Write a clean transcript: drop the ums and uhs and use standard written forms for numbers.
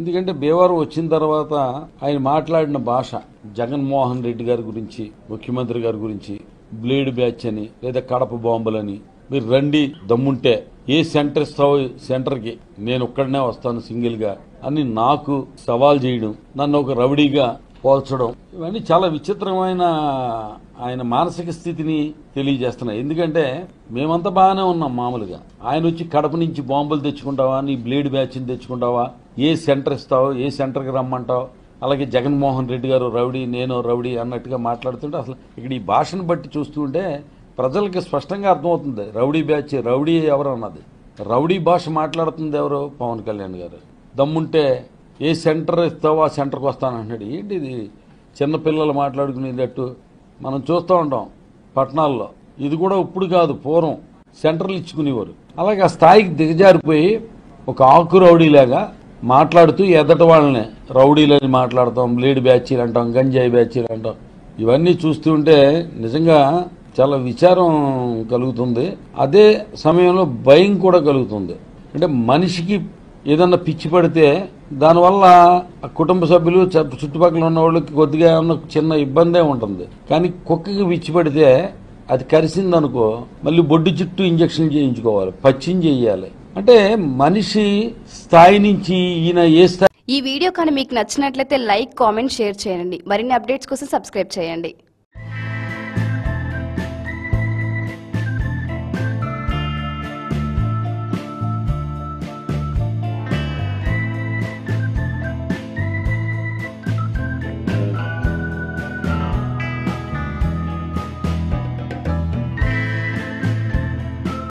ఎందుకంటే భీమవరం వచ్చిన తర్వాత ఆయన మాట్లాడిన భాష జగన్మోహన్ రెడ్డి గారి గురించి, ముఖ్యమంత్రి గారి గురించి, బ్లేడ్ బ్యాచ్ అని లేదా కడప బాంబులని, మీరు రండి దమ్ముంటే ఏ సెంటర్ ఇస్తావో సెంటర్కి నేను ఒక్కడనే వస్తాను సింగిల్ గా అని నాకు సవాల్ చేయడం, నన్ను ఒక రౌడీగా పోల్చడం, ఇవన్నీ చాలా విచిత్రమైన ఆయన మానసిక స్థితిని తెలియజేస్తున్నాయి. ఎందుకంటే మేమంతా బాగానే ఉన్నాం మామూలుగా, ఆయన వచ్చి కడప నుంచి బాంబులు తెచ్చుకుంటావా, నీ బ్లేడ్ బ్యాచ్ని తెచ్చుకుంటావా, ఏ సెంటర్ ఇస్తావో ఏ సెంటర్కి రమ్మంటావు, అలాగే జగన్మోహన్ రెడ్డి గారు రౌడీ నేను రౌడీ అన్నట్టుగా మాట్లాడుతుంటే అసలు ఇక్కడ ఈ భాషను బట్టి చూస్తుంటే ప్రజలకి స్పష్టంగా అర్థమవుతుంది రౌడీ బ్యాచ్, రౌడీ ఎవరు అన్నది. రౌడీ భాష మాట్లాడుతుంది ఎవరు? పవన్ కళ్యాణ్ గారు. దమ్ముంటే ఏ సెంటర్ ఇస్తావో ఆ సెంటర్కి వస్తానంటున్నాడు. ఏంటి ఇది? చిన్నపిల్లలు మాట్లాడుకునేటట్టు మనం చూస్తూ ఉంటాం పట్టణాల్లో. ఇది కూడా ఇప్పుడు కాదు, పూర్వం సెంటర్లు ఇచ్చుకునేవారు. అలాగే ఆ స్థాయికి దిగజారిపోయి ఒక ఆకు రౌడీలాగా మాట్లాడుతూ ఎదట వాళ్ళని రౌడీలని మాట్లాడతాం, బ్లేడ్ బ్యాచీలు అంటాం, గంజాయి బ్యాచీలు అంటాం. ఇవన్నీ చూస్తుంటే నిజంగా చాలా విచారం కలుగుతుంది. అదే సమయంలో భయం కూడా కలుగుతుంది. అంటే మనిషికి ఏదన్నా పిచ్చి పడితే దానివల్ల కుటుంబ సభ్యులు చుట్టుపక్కల ఉన్న వాళ్ళకి కొద్దిగా ఏమన్నా చిన్న ఇబ్బందే ఉంటుంది. కానీ కుక్కకి పిచ్చి పడితే అది కరిసిందనుకో మళ్ళీ బొడ్డు చుట్టూ ఇంజక్షన్ చేయించుకోవాలి, పచ్చిం చేయాలి. అంటే మనిషి స్థాయి నుంచి ఈయన ఏ స్థాయి. ఈ వీడియో కానీ మీకు నచ్చినట్లయితే లైక్, కామెంట్, షేర్ చేయండి. మరిన్ని అప్డేట్స్ కోసం సబ్స్క్రైబ్ చేయండి.